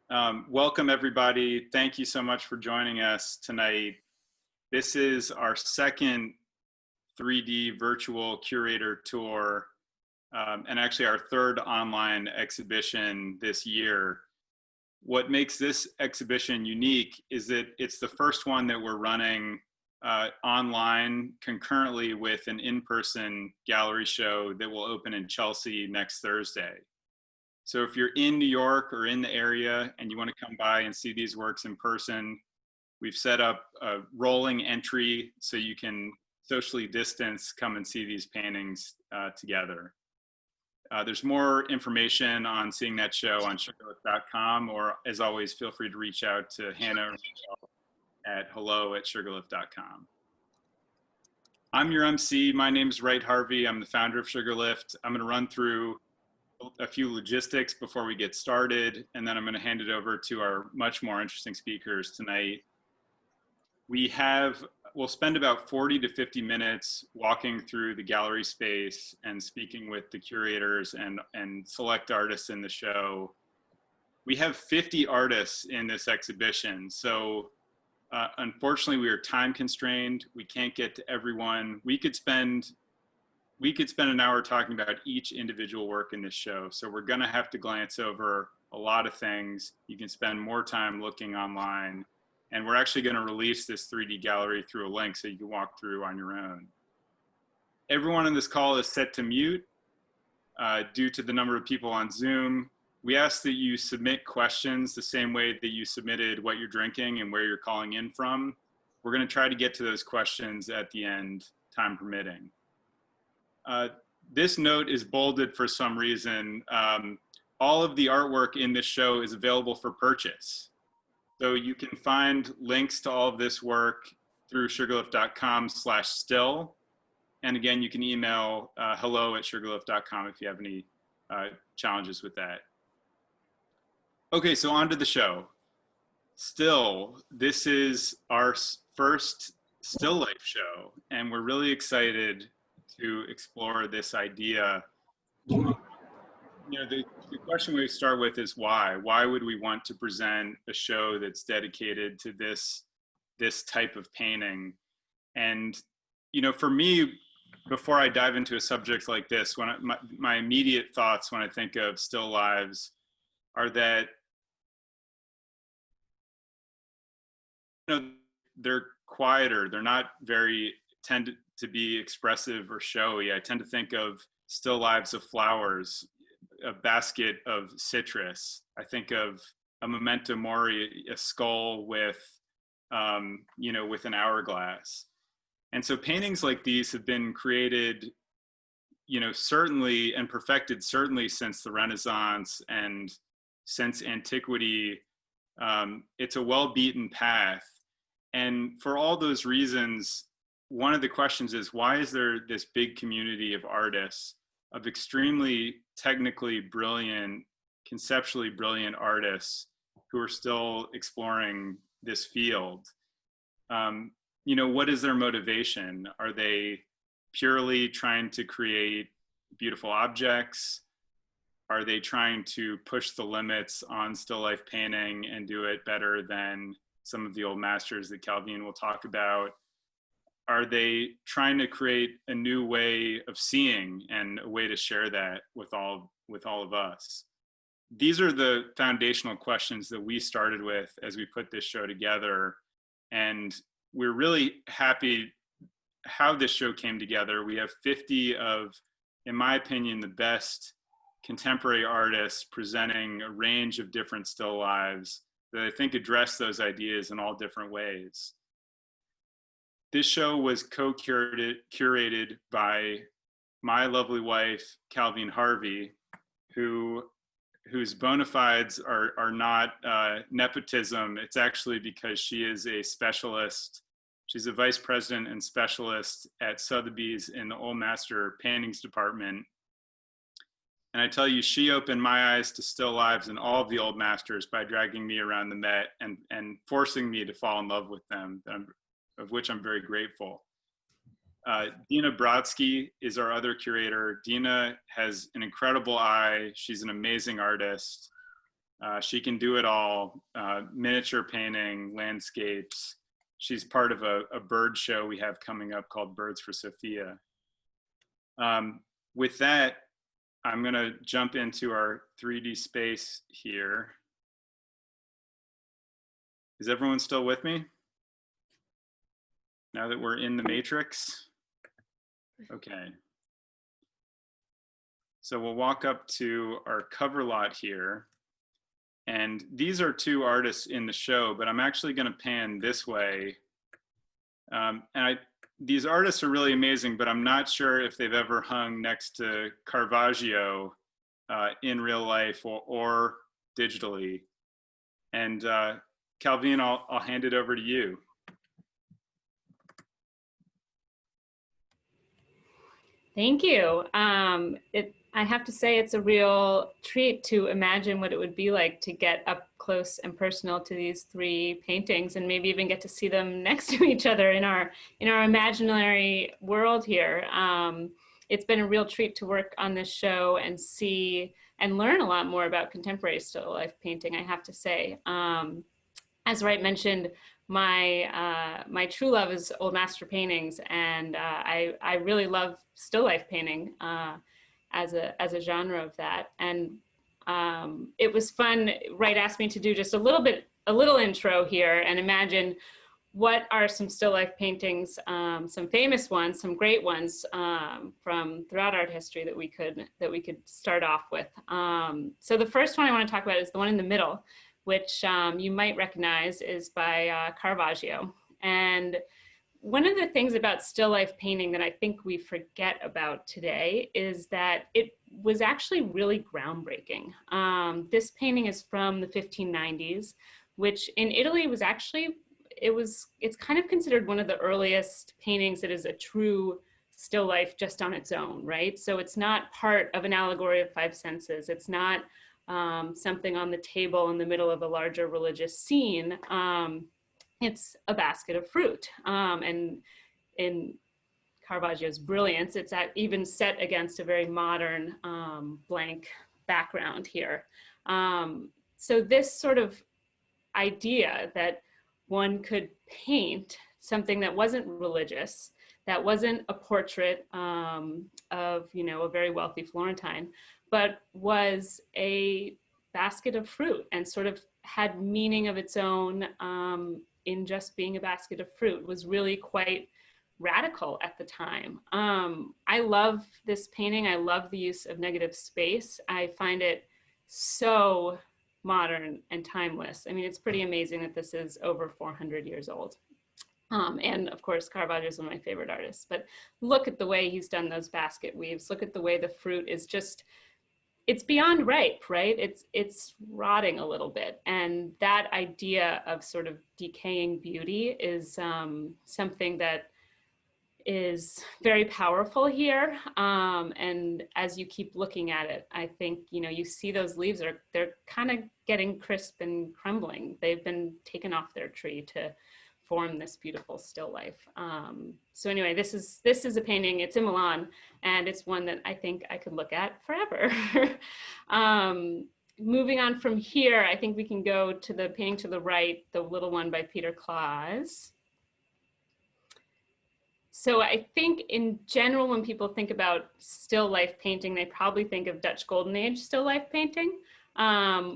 Welcome, everybody. Thank you so much for joining us tonight. This is our second 3D virtual curator tour, and actually our third online exhibition this year. What makes this exhibition unique is that it's the first one that we're running online concurrently with an in-person gallery show that will open in Chelsea next Thursday. So if you're in New York or in the area and you want to come by and see these works in person, we've set up a rolling entry so you can socially distance, come and see these paintings together. There's more information on seeing that show on sugarlift.com, or as always, feel free to reach out to Hannah at hello@sugarlift.com. I'm your MC. My name is Wright Harvey. I'm the founder of Sugarlift. I'm going to run through a few logistics before we get started, and then I'm going to hand it over to our much more interesting speakers tonight. We'll spend about 40 to 50 minutes walking through the gallery space and speaking with the curators and select artists in the show. We have 50 artists in this exhibition, so unfortunately we are time constrained. We can't get to everyone. We could spend an hour talking about each individual work in this show. So we're gonna have to glance over a lot of things. You can spend more time looking online. And we're actually gonna release this 3D gallery through a link so you can walk through on your own. Everyone on this call is set to mute due to the number of people on Zoom. We ask that you submit questions the same way that you submitted what you're drinking and where you're calling in from. We're gonna try to get to those questions at the end, time permitting. This note is bolded for some reason. All of the artwork in this show is available for purchase. So you can find links to all of this work through sugarlift.com/still. And again, you can email hello@sugarlift.com if you have any challenges with that. Okay, so on to the show. Still, this is our first still life show, and we're really excited to explore this idea. The question we start with is why? Why would we want to present a show that's dedicated to this type of painting? And for me, before I dive into a subject like this, my immediate thoughts when I think of still lives are that they're quieter. They're not very tend to be expressive or showy. I tend to think of still lives of flowers, a basket of citrus. I think of a memento mori, a skull with an hourglass. And so paintings like these have been created, certainly, and perfected certainly since the Renaissance and since antiquity. It's a well-beaten path. And for all those reasons, one of the questions is, why is there this big community of artists, of extremely technically brilliant, conceptually brilliant artists who are still exploring this field? What is their motivation? Are they purely trying to create beautiful objects? Are they trying to push the limits on still life painting and do it better than some of the old masters that Calvin will talk about? Are they trying to create a new way of seeing and a way to share that with all of us? These are the foundational questions that we started with as we put this show together. And we're really happy how this show came together. We have 50 of, in my opinion, the best contemporary artists presenting a range of different still lives that I think address those ideas in all different ways. This show was curated by my lovely wife, Calvin Harvey, whose bona fides are not nepotism. It's actually because she is a specialist. She's a vice president and specialist at Sotheby's in the Old Master Paintings department. And I tell you, she opened my eyes to still lives and all of the old masters by dragging me around the Met and forcing me to fall in love with them, of which I'm very grateful. Dina Brodsky is our other curator. Dina has an incredible eye. She's an amazing artist. She can do it all, miniature painting, landscapes. She's part of a bird show we have coming up called Birds for Sophia. With that, I'm gonna jump into our 3D space here. Is everyone still with me? Now that we're in the matrix? Okay. So we'll walk up to our cover lot here. And these are two artists in the show, but I'm actually gonna pan this way. These artists are really amazing, but I'm not sure if they've ever hung next to Caravaggio in real life or digitally. And Calvin, I'll hand it over to you. Thank you. I have to say it's a real treat to imagine what it would be like to get up close and personal to these three paintings, and maybe even get to see them next to each other in our imaginary world here. It's been a real treat to work on this show and see and learn a lot more about contemporary still life painting, I have to say. As Wright mentioned, my true love is old master paintings, and I really love still life painting as a genre of that. And it was fun. Wright asked me to do just a little intro here and imagine what are some still life paintings, some famous ones, some great ones from throughout art history that we could start off with. So the first one I want to talk about is the one in the middle, which you might recognize is by Caravaggio. And one of the things about still life painting that I think we forget about today is that it was actually really groundbreaking. This painting is from the 1590s, which in Italy was actually, it's kind of considered one of the earliest paintings that is a true still life just on its own, right? So it's not part of an allegory of five senses. It's not something on the table in the middle of a larger religious scene. It's a basket of fruit. And in Caravaggio's brilliance, it's even set against a very modern blank background here. So this sort of idea that one could paint something that wasn't religious, that wasn't a portrait of, you know, a very wealthy Florentine, but was a basket of fruit and sort of had meaning of its own in just being a basket of fruit, was really quite radical at the time. I love this painting. I love the use of negative space. I find it so modern and timeless. I mean, it's pretty amazing that this is over 400 years old. And of course, Caravaggio is one of my favorite artists, but look at the way he's done those basket weaves. Look at the way the fruit is just, it's beyond ripe, right? It's rotting a little bit. And that idea of sort of decaying beauty is something that is very powerful here. And as you keep looking at it, I think, you know, you see those leaves they're kind of getting crisp and crumbling. They've been taken off their tree to form this beautiful still life. So anyway, this is a painting. It's in Milan, and it's one that I think I could look at forever. Moving on from here, I think we can go to the painting to the right, the little one by Peter Klaas. So I think in general, when people think about still life painting, they probably think of Dutch Golden Age still life painting,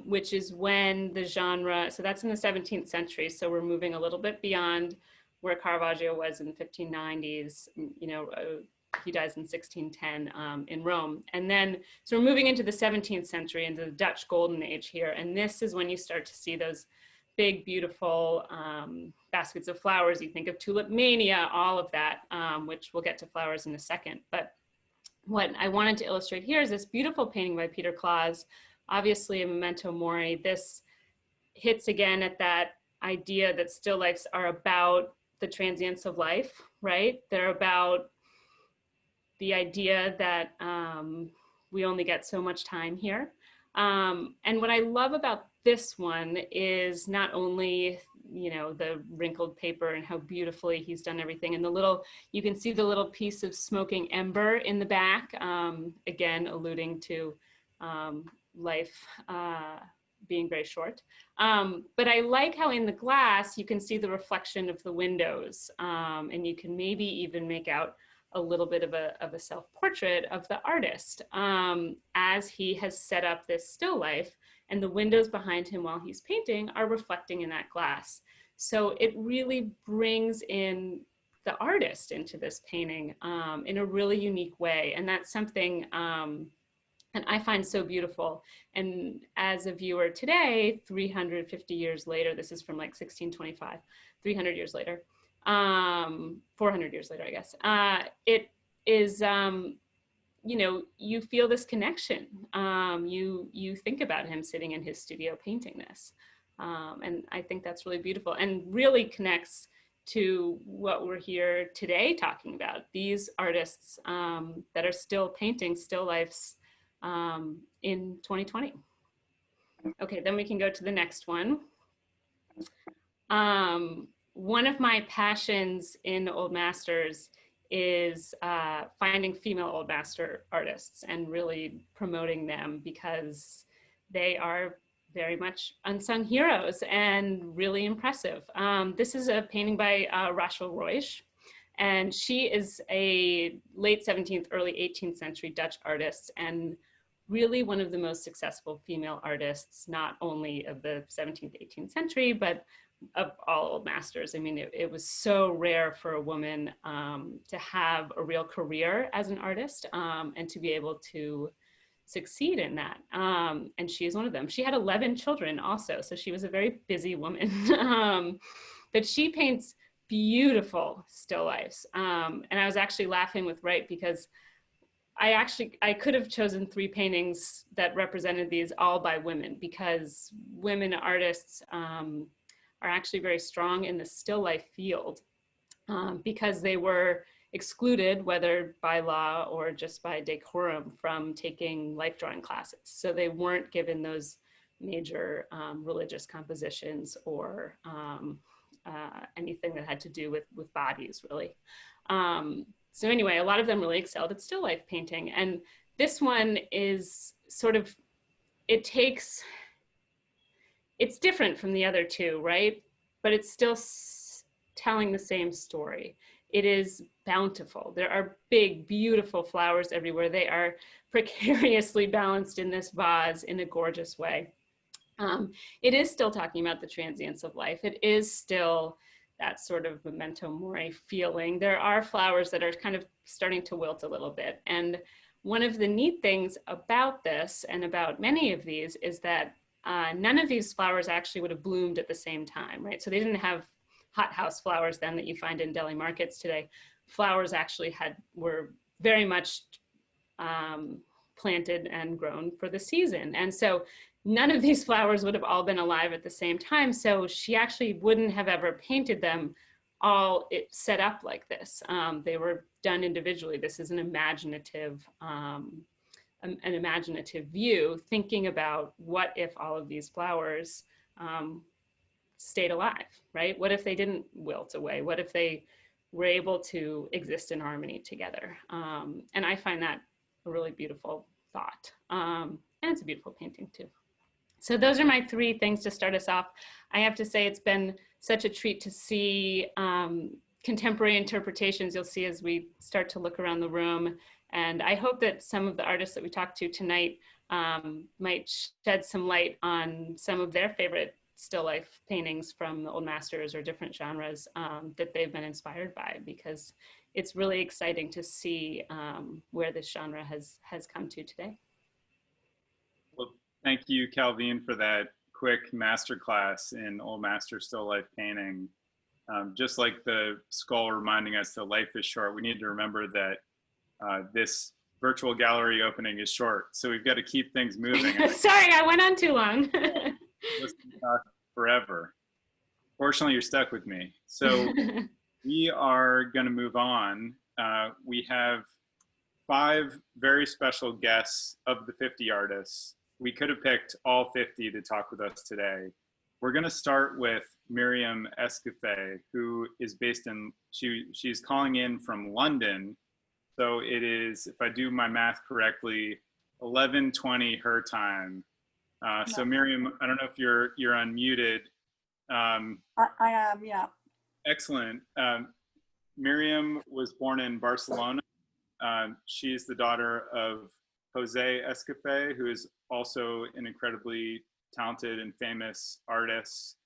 which is when the genre, so that's in the 17th century. So we're moving a little bit beyond where Caravaggio was in the 1590s. You know, he dies in 1610 in Rome. And then, so we're moving into the 17th century, into the Dutch Golden Age here. And this is when you start to see those big, beautiful baskets of flowers. You think of Tulip Mania, all of that, which we'll get to flowers in a second. But what I wanted to illustrate here is this beautiful painting by Peter Klaas, obviously a memento mori. This hits again at that idea that still lifes are about the transience of life, right? They're about the idea that we only get so much time here. And what I love about this one is not only, you know, the wrinkled paper and how beautifully he's done everything, and the little, you can see the little piece of smoking ember in the back, again, alluding to life being very short. But I like how in the glass, you can see the reflection of the windows, and you can maybe even make out a little bit of a self-portrait of the artist as he has set up this still life, and the windows behind him while he's painting are reflecting in that glass. So it really brings in the artist into this painting in a really unique way. And that's something and I find so beautiful. And as a viewer today, 350 years later, this is from like 1625, 300 years later, 400 years later, I guess, it is, you know, you feel this connection. You think about him sitting in his studio painting this. And I think that's really beautiful and really connects to what we're here today talking about, these artists that are still painting still lifes in 2020. Okay, then we can go to the next one. One of my passions in Old Masters is finding female Old Master artists and really promoting them, because they are very much unsung heroes and really impressive. This is a painting by Rachel Ruysch, and she is a late 17th, early 18th century Dutch artist, and really one of the most successful female artists, not only of the 17th, 18th century, but of all Old Masters. I mean, it was so rare for a woman to have a real career as an artist and to be able to succeed in that. And she is one of them. She had 11 children also, so she was a very busy woman. But she paints beautiful still lifes. And I was actually laughing with Wright because I could have chosen 3 paintings that represented these all by women, because women artists are actually very strong in the still life field because they were excluded, whether by law or just by decorum, from taking life drawing classes. So they weren't given those major religious compositions or anything that had to do with bodies, really. So anyway, a lot of them really excelled at still life painting. And this one is sort of, it's different from the other 2, right? But it's still telling the same story. It is bountiful. There are big, beautiful flowers everywhere. They are precariously balanced in this vase in a gorgeous way. It is still talking about the transience of life. It is still that sort of memento mori feeling. There are flowers that are kind of starting to wilt a little bit. And one of the neat things about this and about many of these is that none of these flowers actually would have bloomed at the same time, right? So they didn't have hothouse flowers then that you find in deli markets today. Flowers actually were very much planted and grown for the season. And so none of these flowers would have all been alive at the same time. So she actually wouldn't have ever painted them all set up like this. They were done individually. This is an imaginative view, thinking about what if all of these flowers stayed alive, right? What if they didn't wilt away? What if they were able to exist in harmony together? And I find that a really beautiful thought. And it's a beautiful painting too. So those are my 3 things to start us off. I have to say it's been such a treat to see contemporary interpretations you'll see as we start to look around the room. And I hope that some of the artists that we talked to tonight might shed some light on some of their favorite still life paintings from the Old Masters or different genres that they've been inspired by, because it's really exciting to see where this genre has come to today. Well, thank you, Calvine, for that quick masterclass in Old Master still life painting. Just like the skull reminding us that life is short, we need to remember that this virtual gallery opening is short, so we've got to keep things moving. Sorry, I went on too long. Forever. Fortunately, you're stuck with me. So we are going to move on. We have 5 very special guests of the 50 artists. We could have picked all 50 to talk with us today. We're going to start with Miriam Escoffier, who is based in, she's calling in from London. So it is, if I do my math correctly, 11:20 her time. So Miriam, I don't know if you're unmuted. I am, yeah. Excellent. Miriam was born in Barcelona. She's the daughter of Jose Escofet, who is also an incredibly talented and famous artist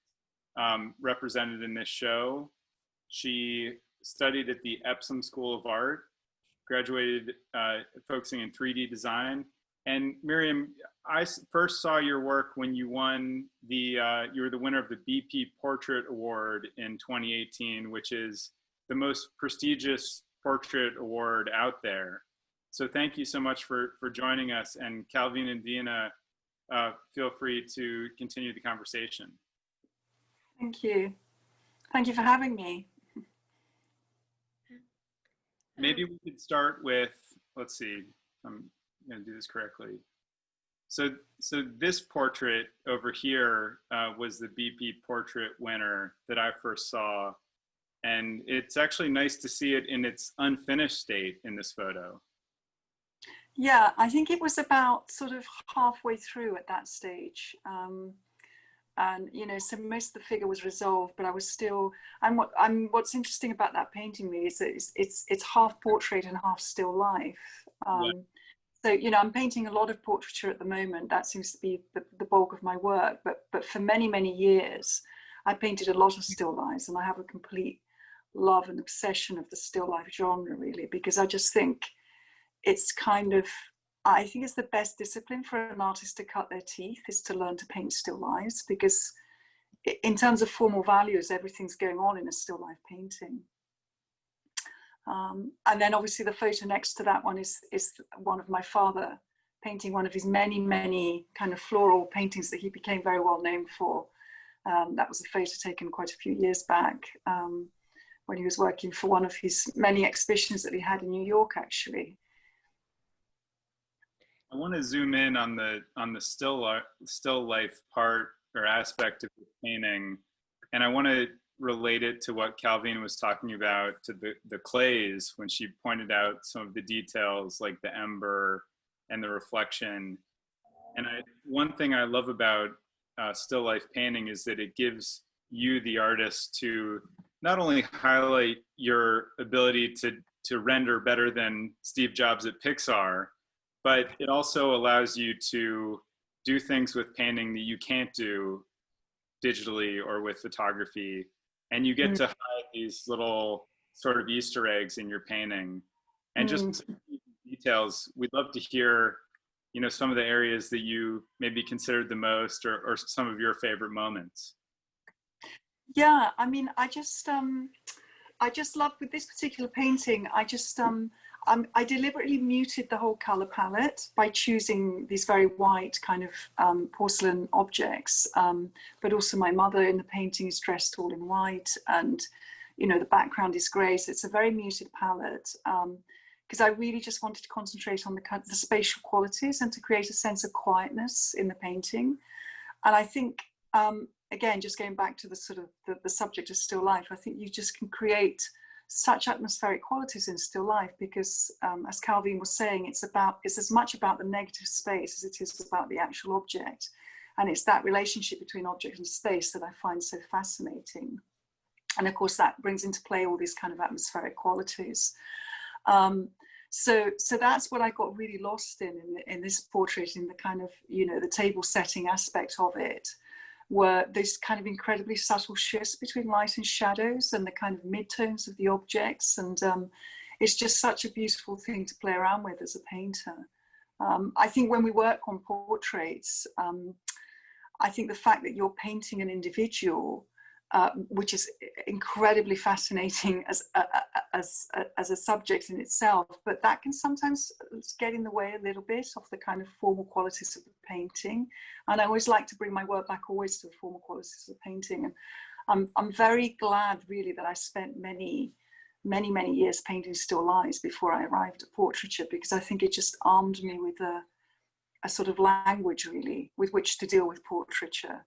represented in this show. She studied at the Epsom School of Art, graduated focusing in 3D design. And Miriam, I first saw your work when you won you were the winner of the BP Portrait Award in 2018, which is the most prestigious portrait award out there. So thank you so much for joining us. And Calvin and Dina, feel free to continue the conversation. Thank you. Thank you for having me. Maybe we could start with, let's see, I'm going to do this correctly. So this portrait over here was the BP Portrait winner that I first saw. And it's actually nice to see it in its unfinished state in this photo. Yeah, I think it was about sort of halfway through at that stage. And, you know, so most of the figure was resolved, but I was still, what's interesting about that painting really is that it's half portrait and half still life. Yeah. So, you know, I'm painting a lot of portraiture at the moment. That seems to be the bulk of my work. But for many, many years, I painted a lot of still lifes, and I have a complete love and obsession of the still life genre, really, because I just think it's kind of, I think it's the best discipline for an artist to cut their teeth, is to learn to paint still lives, because in terms of formal values, everything's going on in a still life painting. And then obviously the photo next to that one is one of my father painting one of his many, many kind of floral paintings that he became very well known for. That was a photo taken quite a few years back when he was working for one of his many exhibitions that he had in New York, actually. I want to zoom in on the still life part or aspect of the painting, and I want to relate it to what Calvin was talking about, to the clays, when she pointed out some of the details like the ember and the reflection. And one thing I love about still life painting is that it gives you, the artist, to not only highlight your ability to render better than Steve Jobs at Pixar, but it also allows you to do things with painting that you can't do digitally or with photography. And you get to hide these little sort of Easter eggs in your painting. And just details, we'd love to hear, you know, some of the areas that you maybe considered the most, or some of your favorite moments. Yeah, I mean, I just love, with this particular painting, I deliberately muted the whole color palette by choosing these very white kind of porcelain objects. But also my mother in the painting is dressed all in white, and, you know, the background is gray. So it's a very muted palette, because I really just wanted to concentrate on the spatial qualities and to create a sense of quietness in the painting. And I think, again, just going back to the sort of the subject of still life, I think you just can create such atmospheric qualities in still life, because as Calvin was saying, it's as much about the negative space as it is about the actual object. And it's that relationship between object and space that I find so fascinating. And of course that brings into play all these kind of atmospheric qualities. So that's what I got really lost in this portrait, in the kind of, you know, the table setting aspect of it, were these kind of incredibly subtle shifts between light and shadows and the kind of midtones of the objects. And it's just such a beautiful thing to play around with as a painter. I think when we work on portraits, I think the fact that you're painting an individual, which is incredibly fascinating as a subject in itself, but that can sometimes get in the way a little bit of the kind of formal qualities of the painting. And I always like to bring my work back always to the formal qualities of the painting. And I'm very glad, really, that I spent many years painting still lives before I arrived at portraiture, because I think it just armed me with a sort of language, really, with which to deal with portraiture.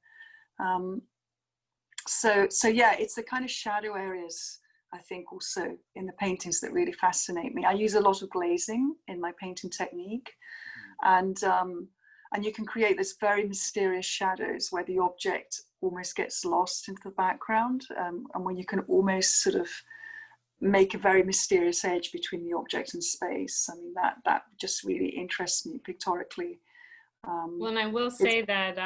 So yeah, it's the kind of shadow areas, I think, also in the paintings that really fascinate me. I use a lot of glazing in my painting technique, and and you can create this very mysterious shadows where the object almost gets lost into the background, and when you can almost sort of make a very mysterious edge between the object and space. I mean, that just really interests me pictorically. Well, and I will say that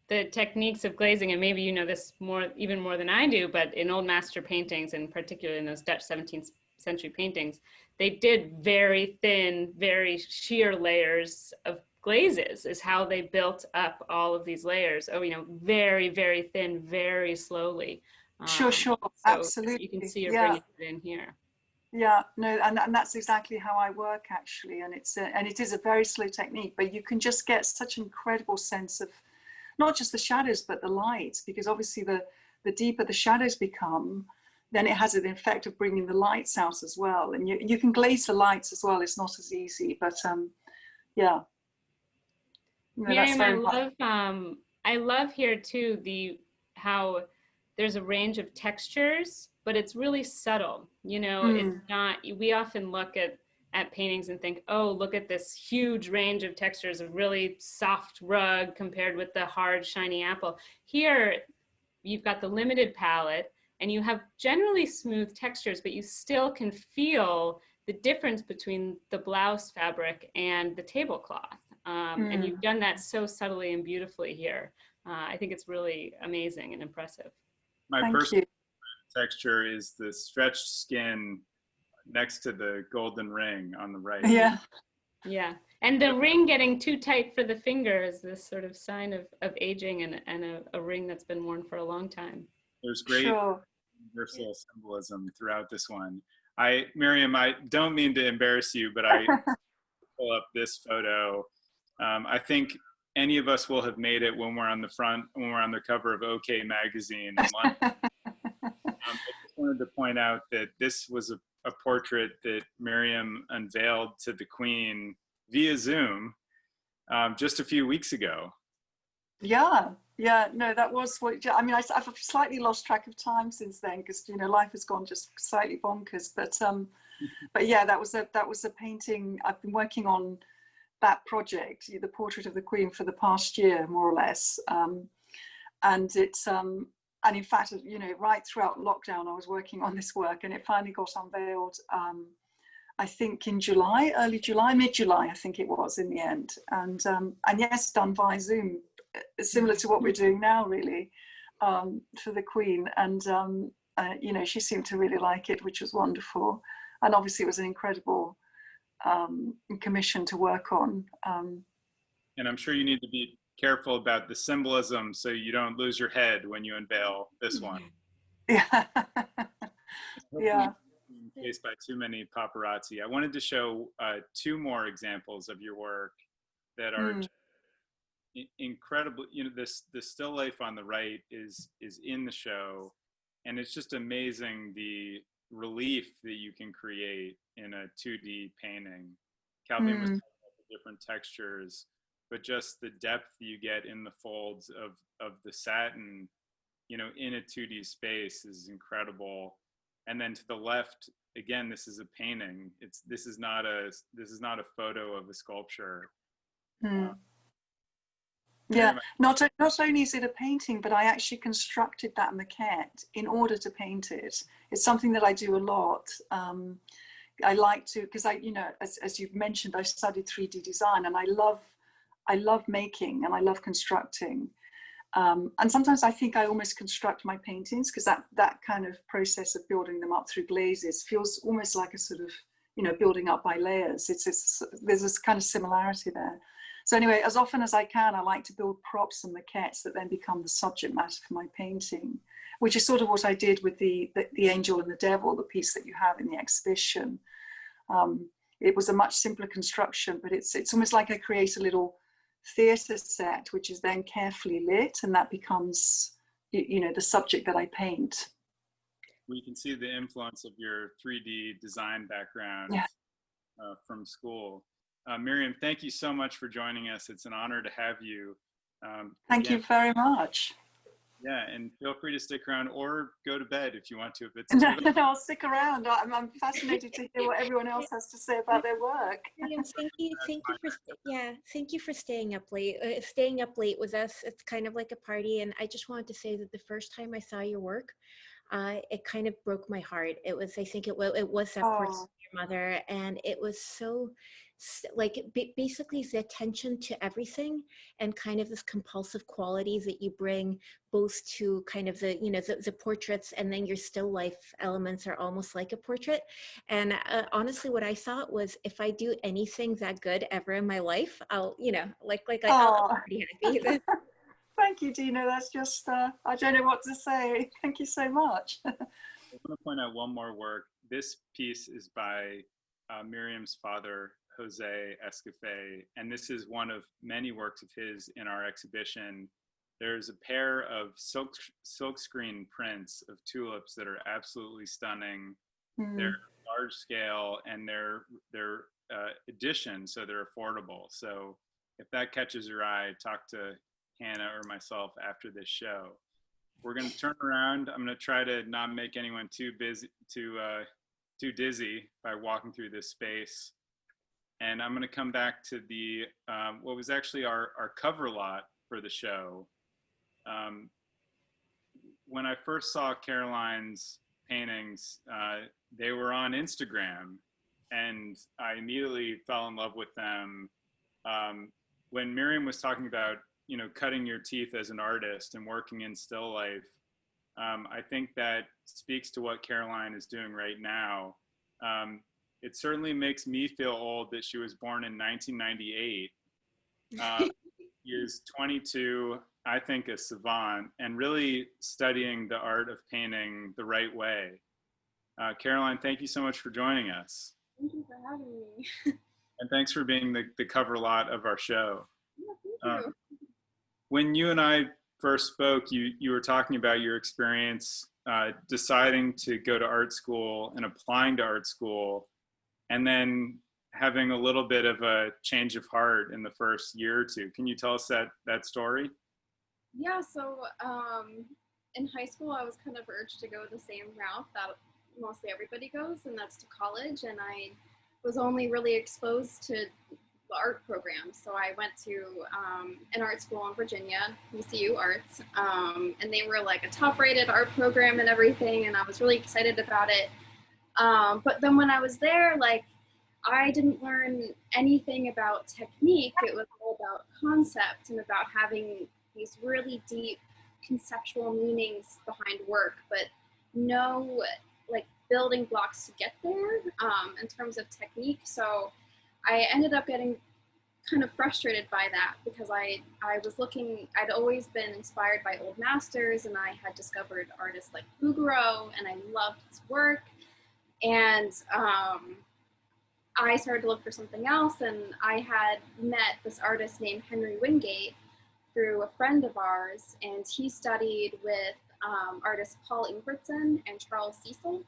the techniques of glazing, and maybe you know this even more than I do, but in old master paintings, and particularly in those Dutch 17th century paintings, they did very thin, very sheer layers of glazes, is how they built up all of these layers. Oh, you know, very, very thin, very slowly. Sure, So absolutely. you can see you're bringing it in here. Yeah, no, and that's exactly how I work actually, and it is a very slow technique, but you can just get such an incredible sense of not just the shadows but the lights, because obviously the deeper the shadows become, then it has an effect of bringing the lights out as well, and you can glaze the lights as well. It's not as easy, but yeah. No, Miriam, I love here too how there's a range of textures, but it's really subtle. You know, it's not. We often look at paintings and think, oh, look at this huge range of textures, a really soft rug compared with the hard, shiny apple. Here, you've got the limited palette, and you have generally smooth textures, but you still can feel the difference between the blouse fabric and the tablecloth. And you've done that so subtly and beautifully here. I think it's really amazing and impressive. My personal texture is the stretched skin next to the golden ring on the right. Yeah. Yeah. And the ring getting too tight for the finger is this sort of sign of aging, and a ring that's been worn for a long time. There's great universal symbolism throughout this one. Miriam, I don't mean to embarrass you, but I pull up this photo. I think any of us will have made it when we're on the cover of OK Magazine in London. I just wanted to point out that this was a portrait that Miriam unveiled to the Queen via Zoom just a few weeks ago. Yeah, no, that was what, I mean, I've slightly lost track of time since then, because, you know, life has gone just slightly bonkers, but yeah, that was a painting. I've been working on that project, the portrait of the Queen, for the past year, more or less. And it's, and in fact, you know, right throughout lockdown, I was working on this work, and it finally got unveiled, I think in July, mid-July, I think it was in the end. And yes, done via Zoom, similar to what we're doing now, really, for the Queen. And, you know, she seemed to really like it, which was wonderful. And obviously it was an incredible commission to work on. And I'm sure you need to be careful about the symbolism so you don't lose your head when you unveil this one. Yeah. Yeah. Faced by too many paparazzi. I wanted to show two more examples of your work that are incredible. You know, the still life on the right is in the show, and it's just amazing the relief that you can create in a 2D painting. Calvin was talking about the different textures, but just the depth you get in the folds of the satin, you know, in a 2D space is incredible. And then to the left, again, this is a painting. This is not a photo of a sculpture. Yeah, not only is it a painting, but I actually constructed that maquette in order to paint it. It's something that I do a lot. I like to, because you know, as you've mentioned, I studied 3D design, and I love making and I love constructing. And sometimes I think I almost construct my paintings, because that kind of process of building them up through glazes feels almost like a sort of, you know, building up by layers. There's this kind of similarity there. So anyway, as often as I can, I like to build props and maquettes that then become the subject matter for my painting, which is sort of what I did with the Angel and the Devil, the piece that you have in the exhibition. It was a much simpler construction, but it's almost like I create a little theatre set, which is then carefully lit, and that becomes, you know, the subject that I paint. We can see the influence of your 3D design background from school. Miriam, thank you so much for joining us. It's an honor to have you. Thank you very much. Yeah, and feel free to stick around or go to bed if you want to. If it's No, too no, no, I'll stick around. I'm fascinated to hear what everyone else has to say about their work. Williams, thank you for, yeah, thank you for staying up late. Staying up late with us, it's kind of like a party. And I just wanted to say that the first time I saw your work, it kind of broke my heart. It was, I think it was that portrait Oh, of your mother, and it was so, like, basically the attention to everything and kind of this compulsive quality that you bring both to kind of the, you know, the portraits, and then your still life elements are almost like a portrait. And honestly, what I thought was, if I do anything that good ever in my life, I'll, you know, I'll oh. be pretty happy. Thank you, Dina. That's just, I don't know what to say. Thank you so much. I want to point out one more work. This piece is by Miriam's father, Jose Escofet, and this is one of many works of his in our exhibition. There's a pair of silkscreen prints of tulips that are absolutely stunning. They're large scale and they're editions, so they're affordable. So if that catches your eye, talk to Hannah or myself after this show. We're going to turn around. I'm going to try to not make anyone too dizzy by walking through this space. And I'm going to come back to the what was actually our cover lot for the show. When I first saw Caroline's paintings, they were on Instagram, and I immediately fell in love with them. When Miriam was talking about, you know, cutting your teeth as an artist and working in still life, I think that speaks to what Caroline is doing right now. It certainly makes me feel old that she was born in 1998. She is 22, I think a savant, and really studying the art of painting the right way. Caroline, thank you so much for joining us. Thank you for having me. And thanks for being the cover lot of our show. Yeah, thank you. When you and I first spoke, you were talking about your experience deciding to go to art school and applying to art school, and then having a little bit of a change of heart in the first year or two. Can you tell us that story? Yeah, so in high school, I was kind of urged to go the same route that mostly everybody goes, and that's to college. And I was only really exposed to the art program. So I went to an art school in Virginia, VCU Arts, and they were like a top-rated art program and everything, and I was really excited about it. But then when I was there, like, I didn't learn anything about technique. It was all about concept and about having these really deep conceptual meanings behind work, but no like building blocks to get there in terms of technique. So I ended up getting kind of frustrated by that because I was looking, I'd always been inspired by old masters, and I had discovered artists like Bouguereau, and I loved his work. And I started to look for something else, and I had met this artist named Henry Wingate through a friend of ours, and he studied with artists Paul Ingertson and Charles Cecil,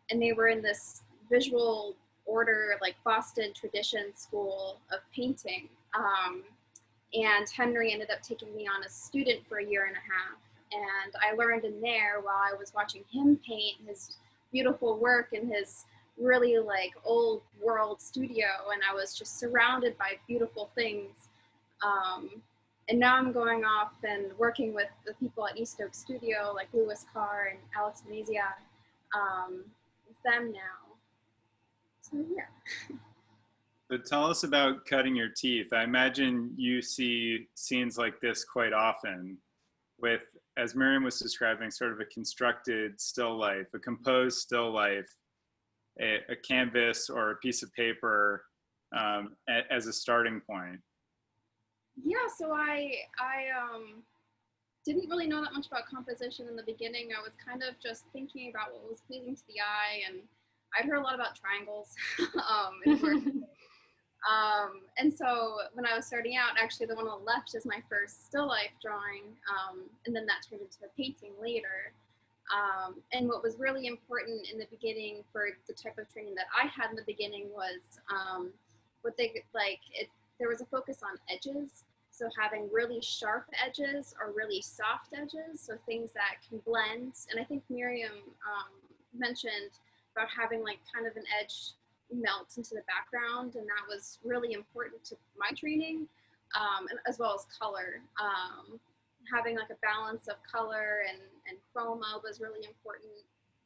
and they were in this visual order, like Boston tradition school of painting. And Henry ended up taking me on as a student for a year and a half, and I learned in there while I was watching him paint his beautiful work in his really like old world studio, and I was just surrounded by beautiful things. And now I'm going off and working with the people at East Oak Studio, like Louis Carr and Alex Venezia, with them now. So yeah. So tell us about cutting your teeth. I imagine you see scenes like this quite often with, as Miriam was describing, sort of a constructed still life, a composed still life, a canvas or a piece of paper as a starting point. Yeah, so I didn't really know that much about composition in the beginning. I was kind of just thinking about what was pleasing to the eye, and I'd heard a lot about triangles in work. And so when I was starting out, actually the one on the left is my first still life drawing, and then that turned into a painting later. And what was really important in the beginning for the type of training that I had in the beginning was what they like. There was a focus on edges. So having really sharp edges or really soft edges, so things that can blend. And I think Miriam mentioned about having like kind of an edge melt into the background, and that was really important to my training, as well as color. Having like a balance of color and chroma was really important.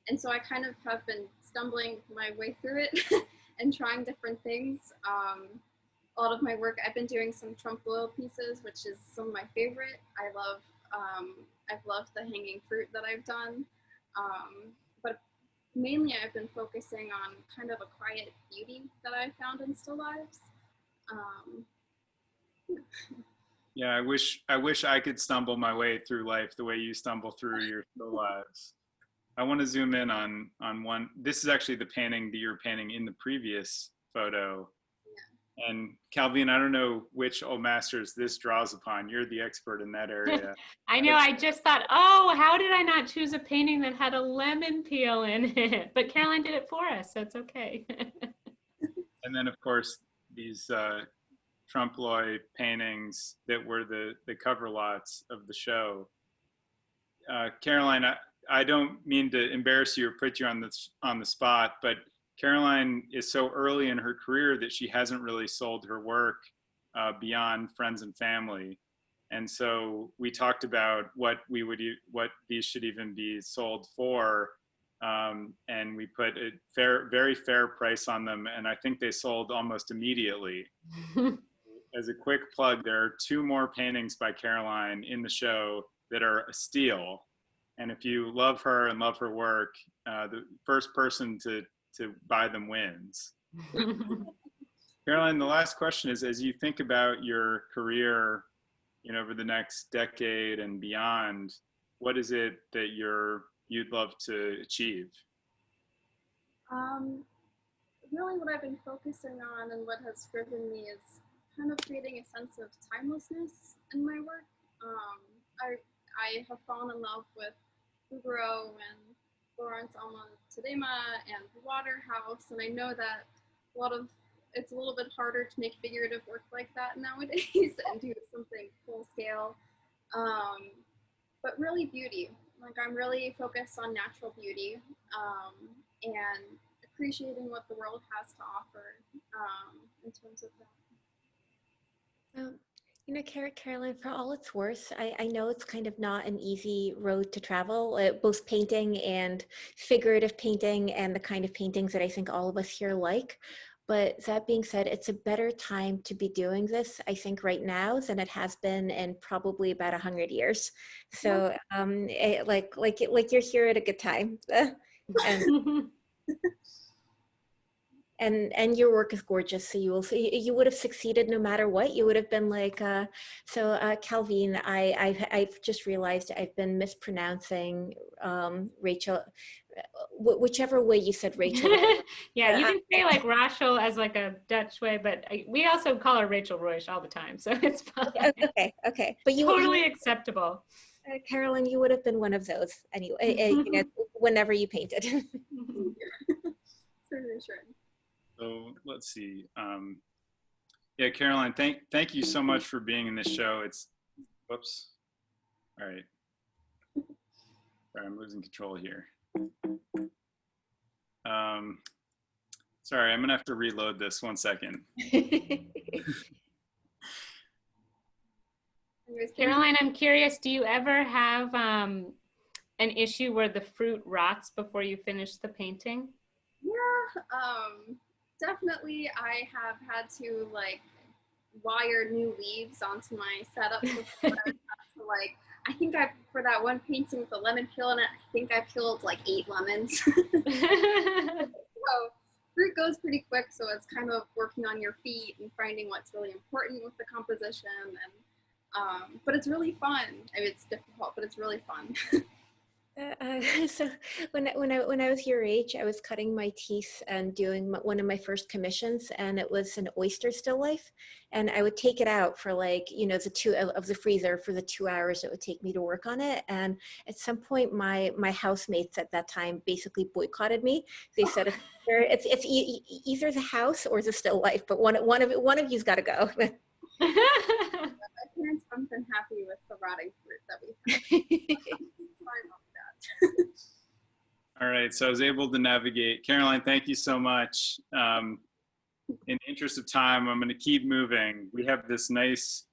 And so I kind of have been stumbling my way through it and trying different things. A lot of my work, I've been doing some trompe l'oeil pieces, which is some of my favorite. I've loved the hanging fruit that I've done. But mainly I've been focusing on kind of a quiet beauty that I found in still lives. Yeah, I wish I could stumble my way through life the way you stumble through your still lives. I want to zoom in on one. This is actually the painting that you're painting in the previous photo. Yeah. And Calvin, I don't know which old masters this draws upon. You're the expert in that area. I know, I just thought, oh, how did I not choose a painting that had a lemon peel in it? But Caroline did it for us, so it's okay. And then of course, these trompe l'oeil paintings that were the cover lots of the show. Caroline, I don't mean to embarrass you or put you on the spot, but Caroline is so early in her career that she hasn't really sold her work beyond friends and family. And so we talked about what these should even be sold for, and we put a very fair price on them, and I think they sold almost immediately. As a quick plug, there are 2 more paintings by Caroline in the show that are a steal. And if you love her and love her work, the first person to buy them wins. Caroline, the last question is, as you think about your career, over the next decade and beyond, what is it that you'd love to achieve? Really what I've been focusing on and what has driven me is kind of creating a sense of timelessness in my work. I have fallen in love with Fugaro and Florence Alma Tadema and Waterhouse, and I know that it's a little bit harder to make figurative work like that nowadays and do something full scale. But really beauty. Like, I'm really focused on natural beauty and appreciating what the world has to offer in terms of that. Caroline, for all it's worth, I know it's kind of not an easy road to travel, both painting and figurative painting and the kind of paintings that I think all of us here like. But that being said, it's a better time to be doing this, I think, right now than it has been in probably about 100 years. So like you're here at a good time. And your work is gorgeous, so you would have succeeded no matter what. You would have been like Calvin. I've just realized I've been mispronouncing Rachel, whichever way you said Rachel. Yeah, you can say like Rachel as like a Dutch way, but we also call her Rachel Royce all the time, so it's fine. Okay, but totally acceptable. Caroline, you would have been one of those anyway. Whenever you painted. For sure. So let's see. Yeah, Caroline, thank you so much for being in this show. Whoops. All right. Sorry, I'm losing control here. Sorry, I'm gonna have to reload this 1 second. Caroline, I'm curious, do you ever have an issue where the fruit rots before you finish the painting? Yeah, definitely. I have had to like wire new leaves onto my setup before I think for that one painting with the lemon peel in it, I think I peeled like 8 lemons. So fruit goes pretty quick, so it's kind of working on your feet and finding what's really important with the composition, and but it's really fun. I mean, it's difficult, but it's really fun. So when I was your age, I was cutting my teeth and doing one of my first commissions, and it was an oyster still life, and I would take it out for like, the 2 of the freezer for the 2 hours it would take me to work on it. And at some point my housemates at that time basically boycotted me. They said it's either the house or the still life, but one of you's got to go. I can parents haven't been happy with the rotting fruit that we have. Sorry about that. All right, so I was able to navigate. Caroline, thank you so much. In the interest of time, I'm going to keep moving. We have this nice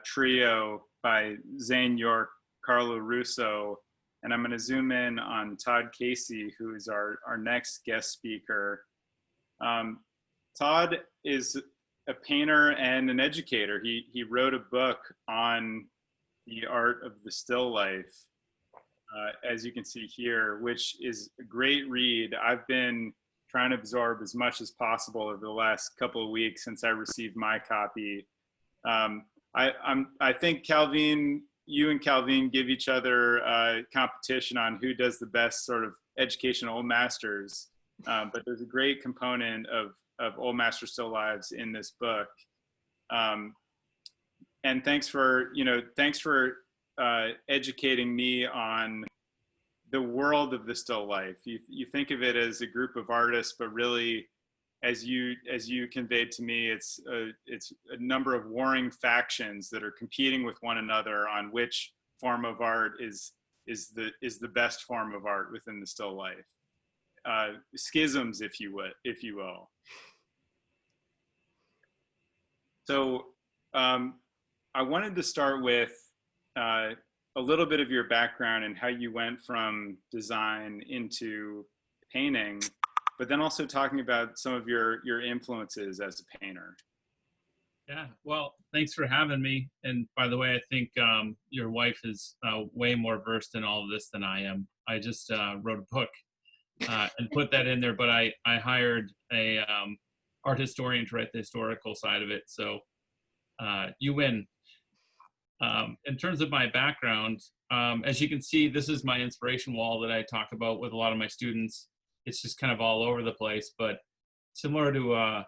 trio by Zane York, Carlo Russo, and I'm going to zoom in on Todd Casey, who is our next guest speaker. Todd is a painter and an educator. He wrote a book on the art of the still life, as you can see here, which is a great read. I've been trying to absorb as much as possible over the last couple of weeks since I received my copy. I think Calvin, you and Calvin give each other a competition on who does the best sort of educational old masters, but there's a great component of old master still lives in this book. And thanks for educating me on the world of the still life. You think of it as a group of artists, but really, as you conveyed to me, it's a number of warring factions that are competing with one another on which form of art is the best form of art within the still life. Schisms, if you will. So I wanted to start with a little bit of your background and how you went from design into painting, but then also talking about some of your influences as a painter. Yeah, well, thanks for having me. And by the way, I think your wife is way more versed in all of this than I am. I just wrote a book and put that in there, but I hired a art historian to write the historical side of it. So you win. In terms of my background, as you can see, this is my inspiration wall that I talk about with a lot of my students. It's just kind of all over the place, but similar to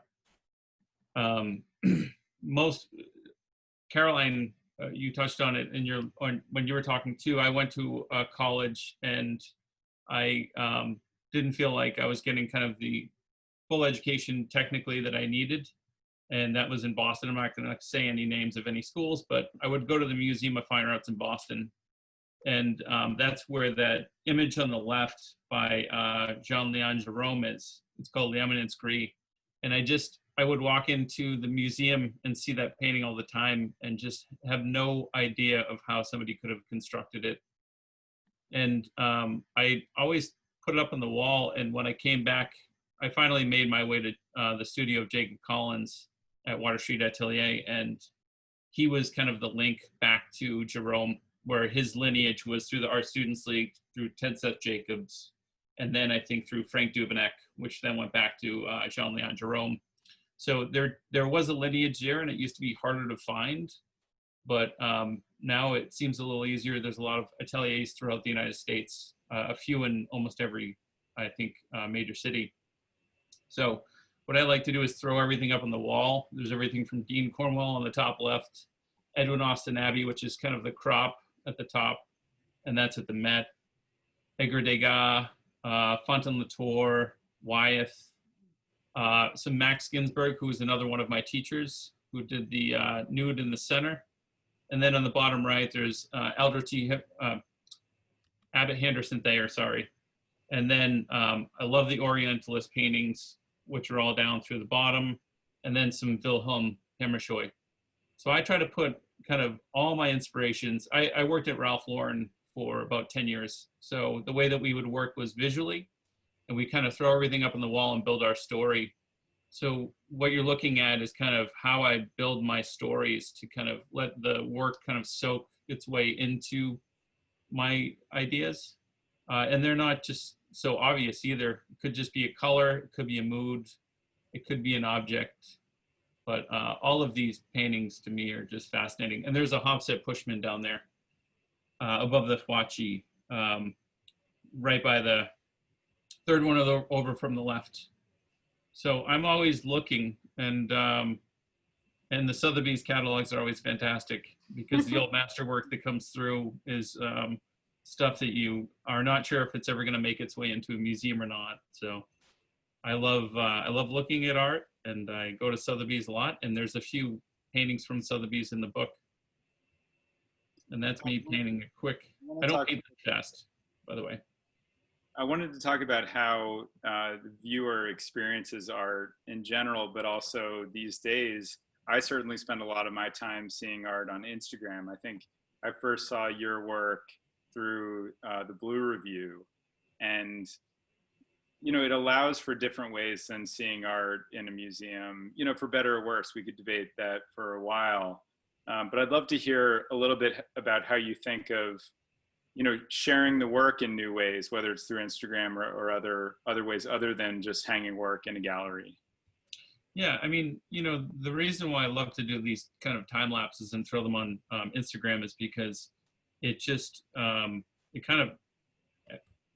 most, Caroline, you touched on it when you were talking too. I went to college and I didn't feel like I was getting kind of the full education technically that I needed. And that was in Boston. I'm not going to say any names of any schools, but I would go to the Museum of Fine Arts in Boston. And that's where that image on the left by Jean-Léon Gérôme is. It's called The Eminence Gris. And I would walk into the museum and see that painting all the time and just have no idea of how somebody could have constructed it. And I always put it up on the wall. And when I came back, I finally made my way to the studio of Jacob Collins at Water Street Atelier, and he was kind of the link back to Gérôme, where his lineage was through the Art Students League, through Ted Seth Jacobs, and then I think through Frank Duveneck, which then went back to Jean-Léon Gérôme. So there was a lineage there, and it used to be harder to find, but now it seems a little easier. There's a lot of ateliers throughout the United States, a few in almost every, I think, major city. So what I like to do is throw everything up on the wall. There's everything from Dean Cornwell on the top left, Edwin Austin Abbey, which is kind of the crop at the top, and that's at the Met, Edgar Degas, Fontaine-Latour, Wyeth, some Max Ginsberg, who was another one of my teachers, who did the nude in the center. And then on the bottom right, there's Abbott Henderson Thayer, sorry. And then I love the Orientalist paintings, which are all down through the bottom, and then some Wilhelm Hammershøi. So I try to put kind of all my inspirations. I worked at Ralph Lauren for about 10 years. So the way that we would work was visually, and we kind of throw everything up on the wall and build our story. So what you're looking at is kind of how I build my stories to kind of let the work kind of soak its way into my ideas. And they're not just so obvious either. It could just be a color, it could be a mood, it could be an object. But all of these paintings to me are just fascinating. And there's a Hofstede Puschmann down there above the Hwachi, right by the third one over from the left. So I'm always looking, and the Sotheby's catalogs are always fantastic because the old masterwork that comes through is stuff that you are not sure if it's ever going to make its way into a museum or not. So I love looking at art, and I go to Sotheby's a lot, and there's a few paintings from Sotheby's in the book. And that's me painting a quick, I don't paint the chest, by the way. I wanted to talk about how the viewer experiences art in general, but also these days, I certainly spend a lot of my time seeing art on Instagram. I think I first saw your work through the Blue Review, and it allows for different ways than seeing art in a museum. For better or worse, we could debate that for a while. But I'd love to hear a little bit about how you think of, sharing the work in new ways, whether it's through Instagram or other ways other than just hanging work in a gallery. Yeah, I mean, the reason why I love to do these kind of time lapses and throw them on Instagram is because it just, it kind of,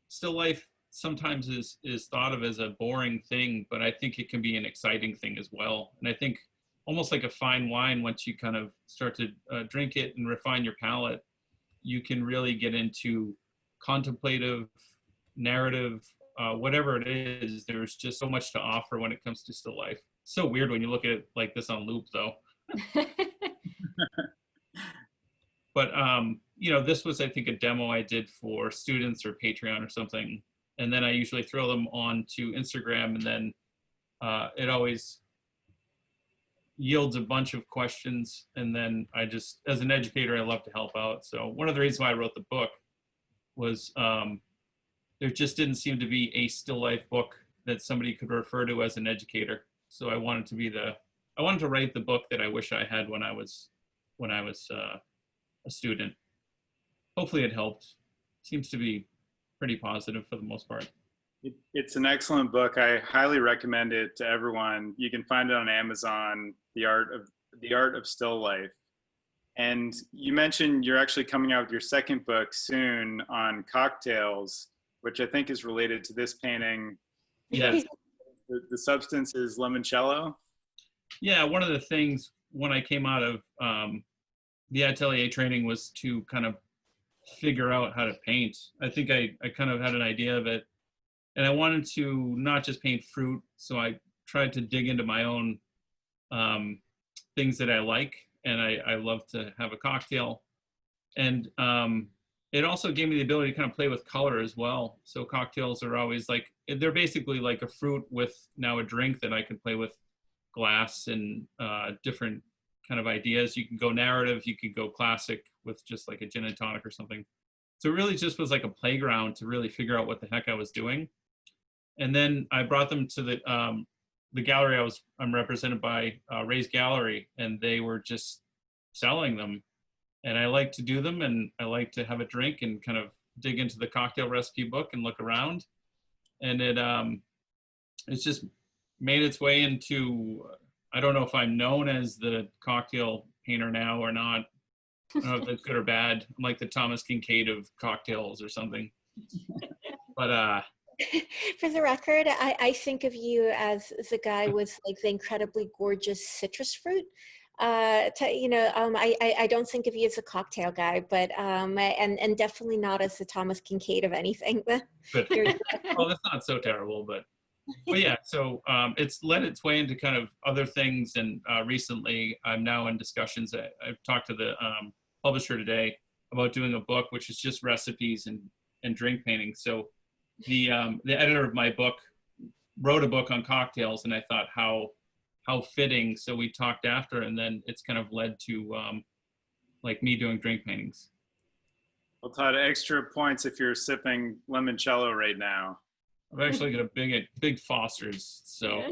still life sometimes is thought of as a boring thing, but I think it can be an exciting thing as well. And I think almost like a fine wine, once you kind of start to drink it and refine your palate, you can really get into contemplative, narrative, whatever it is. There's just so much to offer when it comes to still life. So weird when you look at it like this on loop, though. But this was, I think, a demo I did for students or Patreon or something, and then I usually throw them onto Instagram, and then it always yields a bunch of questions, and then I just, as an educator, I love to help out. So one of the reasons why I wrote the book was there just didn't seem to be a still life book that somebody could refer to as an educator. So I wanted to write the book that I wish I had when I was a student. Hopefully it helped. Seems to be pretty positive for the most part. It's an excellent book. I highly recommend it to everyone. You can find it on Amazon, The Art of Still Life. And you mentioned you're actually coming out with your second book soon on cocktails, which I think is related to this painting. Yes. The substance is limoncello. Yeah, one of the things when I came out of the atelier training was to kind of figure out how to paint. I think I kind of had an idea of it, and I wanted to not just paint fruit, so I tried to dig into my own things that I like, and I love to have a cocktail. And it also gave me the ability to kind of play with color as well. So cocktails are always like, they're basically like a fruit with now a drink that I can play with glass and different kind of ideas. You can go narrative, you could go classic with just like a gin and tonic or something. So it really just was like a playground to really figure out what the heck I was doing. And then I brought them to the gallery I'm represented by, Ray's Gallery, and they were just selling them. And I like to do them, and I like to have a drink and kind of dig into the cocktail recipe book and look around. And it's just made its way into, I don't know if I'm known as the cocktail painter now or not. I don't know if that's good or bad. I'm like the Thomas Kincaid of cocktails or something. But for the record, I think of you as the guy with like the incredibly gorgeous citrus fruit. I don't think of you as a cocktail guy, but and definitely not as the Thomas Kincaid of anything. Well, that's not so terrible, but yeah. So it's led its way into kind of other things, and recently I'm now in discussions. I've talked to the publisher today about doing a book, which is just recipes and drink painting. So the editor of my book wrote a book on cocktails, and I thought how fitting. So we talked after, and then it's kind of led to like me doing drink paintings. Well, Todd, extra points if you're sipping limoncello right now. I've actually got a big Foster's, so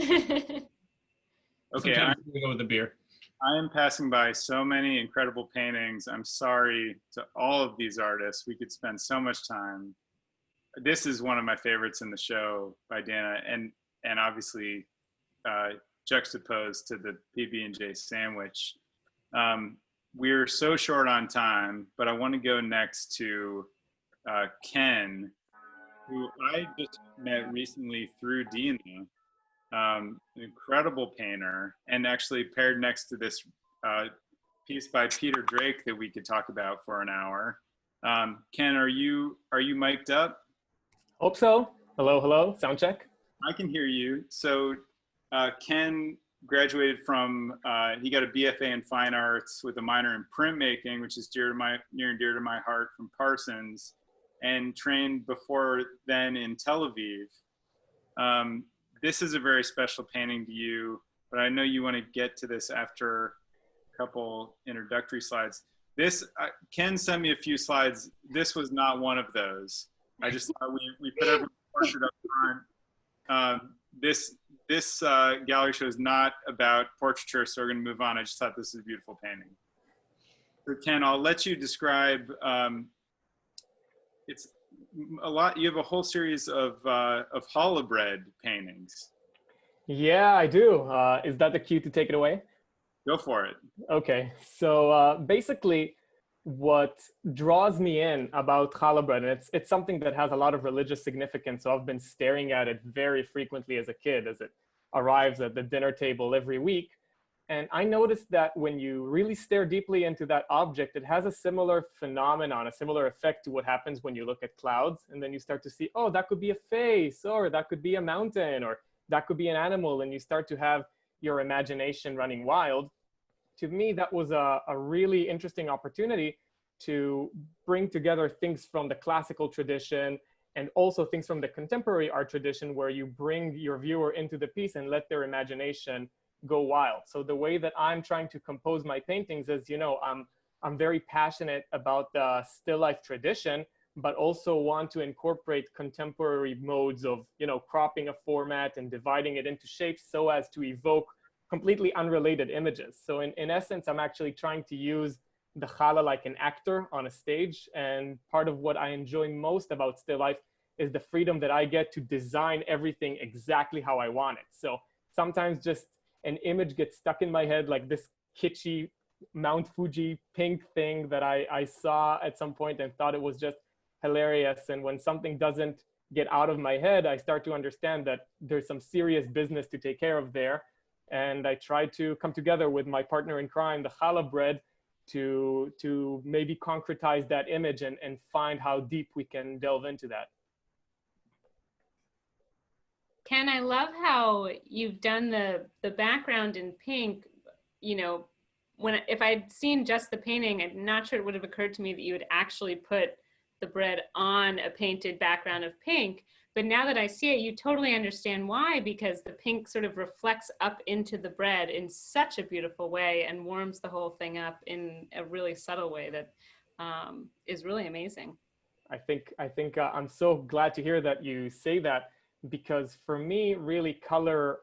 okay. I'm gonna go with the beer. I am passing by so many incredible paintings. I'm sorry to all of these artists. We could spend so much time. This is one of my favorites in the show by Dana, and obviously juxtaposed to the PB&J sandwich. We're so short on time, but I want to go next to Ken, who I just met recently through Dina, an incredible painter, and actually paired next to this piece by Peter Drake that we could talk about for an hour. Ken, are you mic'd up? Hope so. Hello, hello, sound check. I can hear you. So Ken graduated from, he got a BFA in fine arts with a minor in printmaking, which is near and dear to my heart, from Parsons, and trained before then in Tel Aviv. This is a very special painting to you, but I know you want to get to this after a couple introductory slides. This, Ken sent me a few slides. This was not one of those. I just thought we put every portrait up front. This gallery show is not about portraiture, so we're going to move on. I just thought this is a beautiful painting. So Ken, I'll let you describe. It's a lot. You have a whole series of challah bread paintings. Yeah, I do. Is that the cue to take it away? Go for it. Okay, so basically what draws me in about challah bread, and it's something that has a lot of religious significance, so I've been staring at it very frequently as a kid as it arrives at the dinner table every week. And I noticed that when you really stare deeply into that object, it has a similar phenomenon, a similar effect to what happens when you look at clouds. And then you start to see, oh, that could be a face, or that could be a mountain, or that could be an animal. And you start to have your imagination running wild. To me, that was a really interesting opportunity to bring together things from the classical tradition and also things from the contemporary art tradition, where you bring your viewer into the piece and let their imagination go wild. So the way that I'm trying to compose my paintings is, I'm very passionate about the still life tradition, but also want to incorporate contemporary modes of, cropping a format and dividing it into shapes so as to evoke completely unrelated images. So in essence, I'm actually trying to use the challah like an actor on a stage. And part of what I enjoy most about still life is the freedom that I get to design everything exactly how I want it. So sometimes just an image gets stuck in my head, like this kitschy Mount Fuji pink thing that I saw at some point and thought it was just hilarious. And when something doesn't get out of my head, I start to understand that there's some serious business to take care of there. And I try to come together with my partner in crime, the challah bread, to maybe concretize that image and find how deep we can delve into that. Ken, I love how you've done the background in pink. If I'd seen just the painting, I'm not sure it would have occurred to me that you would actually put the bread on a painted background of pink. But now that I see it, you totally understand why, because the pink sort of reflects up into the bread in such a beautiful way and warms the whole thing up in a really subtle way that is really amazing. I think I'm so glad to hear that you say that, because for me, really color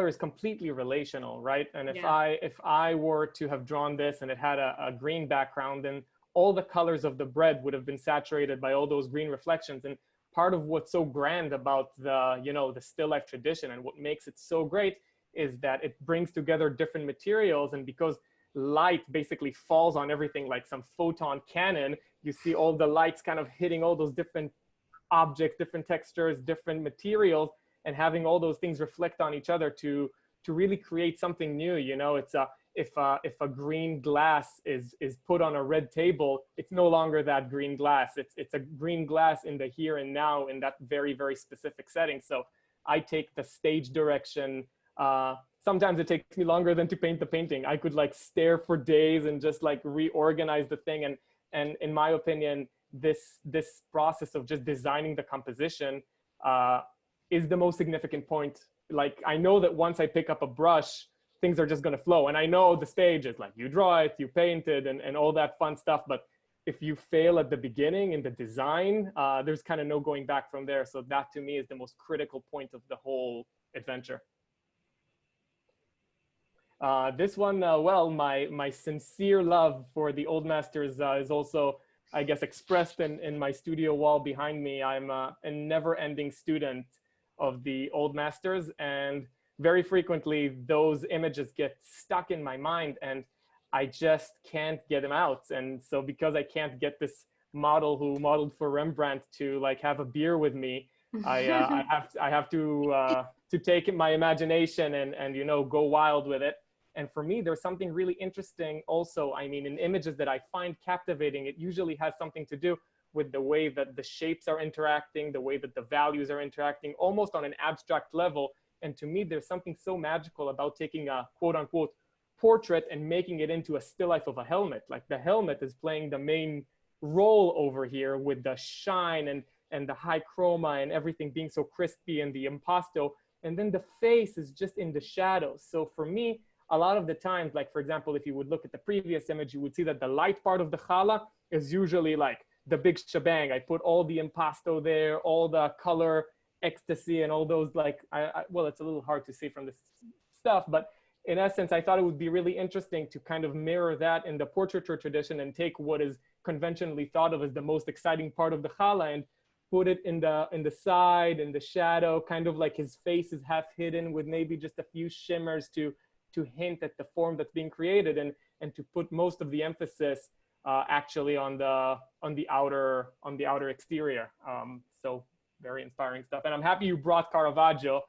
is completely relational, right? And if I were to have drawn this and it had a green background, then all the colors of the bread would have been saturated by all those green reflections. And part of what's so grand about the still life tradition and what makes it so great is that it brings together different materials. And because light basically falls on everything like some photon cannon, you see all the lights kind of hitting all those different objects, different textures, different materials, and having all those things reflect on each other to really create something new. It's if a green glass is put on a red table, it's no longer that green glass. It's a green glass in the here and now in that very, very specific setting. So I take the stage direction. Sometimes it takes me longer than to paint the painting. I could stare for days and just reorganize the thing. And in my opinion, this process of just designing the composition is the most significant point. I know that once I pick up a brush, things are just going to flow. And I know the stage is you draw it, you paint it, and all that fun stuff. But if you fail at the beginning in the design, there's kind of no going back from there. So that to me is the most critical point of the whole adventure. This one, my sincere love for the Old Masters is also, I guess, expressed in my studio wall behind me. I'm a never-ending student of the Old Masters, and very frequently those images get stuck in my mind and I just can't get them out. And so because I can't get this model who modeled for Rembrandt to have a beer with me, I have to take my imagination and go wild with it. And for me, there's something really interesting also. I mean, in images that I find captivating, it usually has something to do with the way that the shapes are interacting, the way that the values are interacting, almost on an abstract level. And to me, there's something so magical about taking a quote unquote portrait and making it into a still life of a helmet. Like the helmet is playing the main role over here with the shine and the high chroma and everything being so crispy and the impasto. And then the face is just in the shadows. So for me, a lot of the times, like for example, if you would look at the previous image, you would see that the light part of the challah is usually like the big shebang. I put all the impasto there, all the color ecstasy and all those like, well, it's a little hard to see from this stuff, but in essence, I thought it would be really interesting to kind of mirror that in the portraiture tradition and take what is conventionally thought of as the most exciting part of the challah and put it in the side, in the shadow, kind of like his face is half hidden with maybe just a few shimmers to hint at the form that's being created, and to put most of the emphasis actually on the outer exterior. So very inspiring stuff. And I'm happy you brought Caravaggio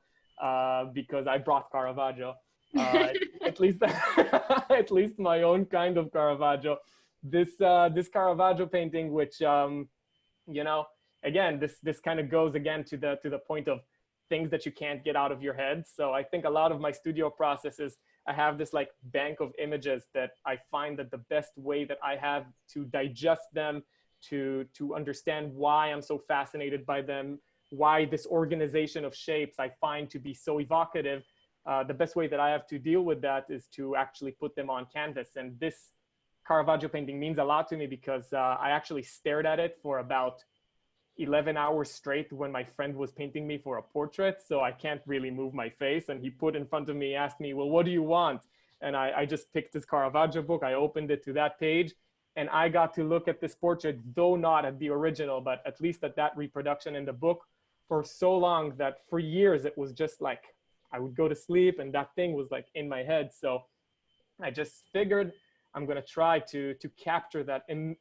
because I brought Caravaggio. At least at least my own kind of Caravaggio. This Caravaggio painting, which you know, again, this kind of goes again to the point of things that you can't get out of your head. So I think a lot of my studio processes, I have this like bank of images that I find that the best way that I have to digest them, to understand why I'm so fascinated by them, why this organization of shapes I find to be so evocative. The best way that I have to deal with that is to actually put them on canvas. And this Caravaggio painting means a lot to me because I actually stared at it for about 11 hours straight when my friend was painting me for a portrait. So I can't really move my face. And he put in front of me, asked me, well, what do you want? And I just picked his Caravaggio book. I opened it to that page and I got to look at this portrait, though not at the original, but at least at that reproduction in the book for so long that for years it was just like, I would go to sleep and that thing was like in my head. So I just figured I'm gonna try to capture that. And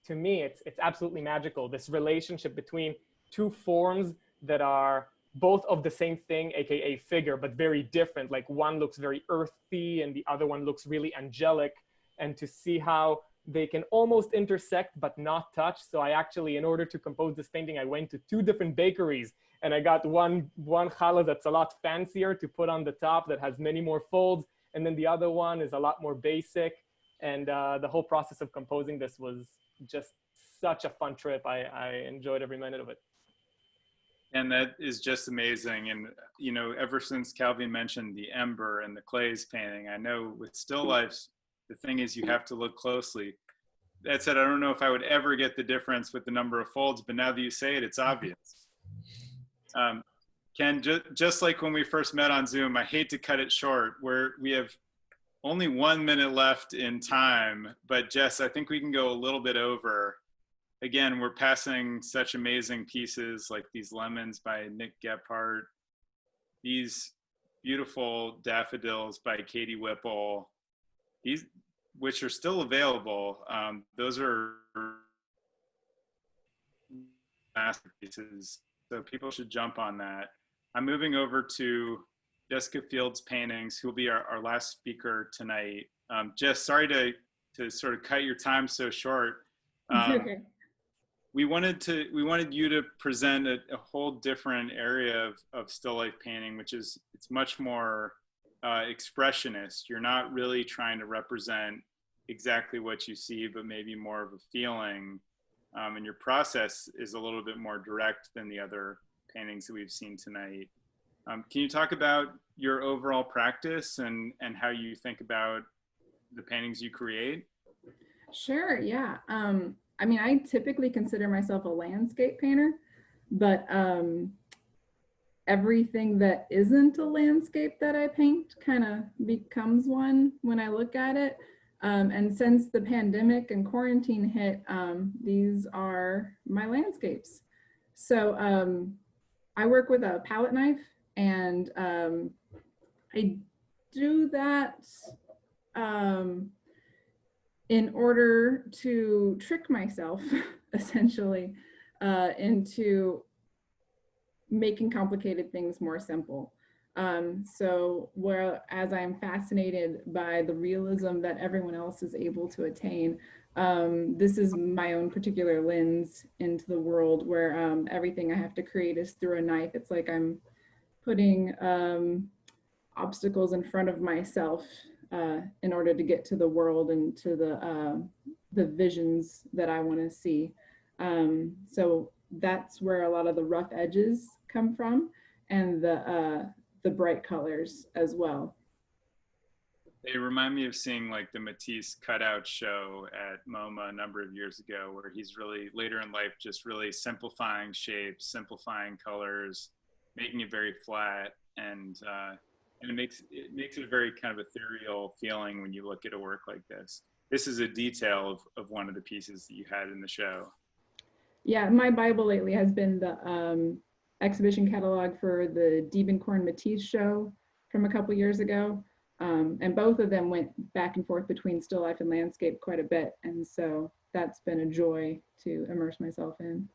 to me, it's absolutely magical. This relationship between two forms that are both of the same thing, AKA figure, but very different. Like one looks very earthy and the other one looks really angelic. And to see how they can almost intersect, but not touch. So I actually, in order to compose this painting, I went to 2 different bakeries and I got one challah that's a lot fancier to put on the top that has many more folds. And then the other one is a lot more basic. And the whole process of composing this was just such a fun trip. I enjoyed every minute of it. And that is just amazing. And, you know, ever since Calvin mentioned the ember and the clays painting, I know with still lifes, the thing is you have to look closely. That said, I don't know if I would ever get the difference with the number of folds, but now that you say it, it's obvious. Ken, just like when we first met on Zoom, I hate to cut it short, where we have only 1 minute left in time, but Jess, I think we can go a little bit over. Again, we're passing such amazing pieces like these lemons by Nick Gephardt, these beautiful daffodils by Katie Whipple, these which are still available. Those are masterpieces, so people should jump on that. I'm moving over to Jessica Fields Paintings, who will be our last speaker tonight. Jess, sorry to sort of cut your time so short. Okay. We wanted you to present a whole different area of still life painting, which is, it's much more expressionist. You're not really trying to represent exactly what you see, but maybe more of a feeling. And your process is a little bit more direct than the other paintings that we've seen tonight. Can you talk about your overall practice and how you think about the paintings you create? Sure, yeah. I mean, I typically consider myself a landscape painter, but everything that isn't a landscape that I paint kind of becomes one when I look at it. And since the pandemic and quarantine hit, these are my landscapes. So I work with a palette knife, and I do that in order to trick myself, essentially, into making complicated things more simple. So whereas I'm fascinated by the realism that everyone else is able to attain, this is my own particular lens into the world where everything I have to create is through a knife. It's like I'm putting obstacles in front of myself in order to get to the world and to the visions that I want to see. So that's where a lot of the rough edges come from, and the bright colors as well. They remind me of seeing like the Matisse cutout show at MoMA a number of years ago, where he's really later in life just really simplifying shapes, simplifying colors, making it very flat, and it makes it a very kind of ethereal feeling when you look at a work like this. This is a detail of one of the pieces that you had in the show. Yeah, my Bible lately has been the exhibition catalog for the Diebenkorn Matisse show from a couple years ago. And both of them went back and forth between still life and landscape quite a bit. And so that's been a joy to immerse myself in.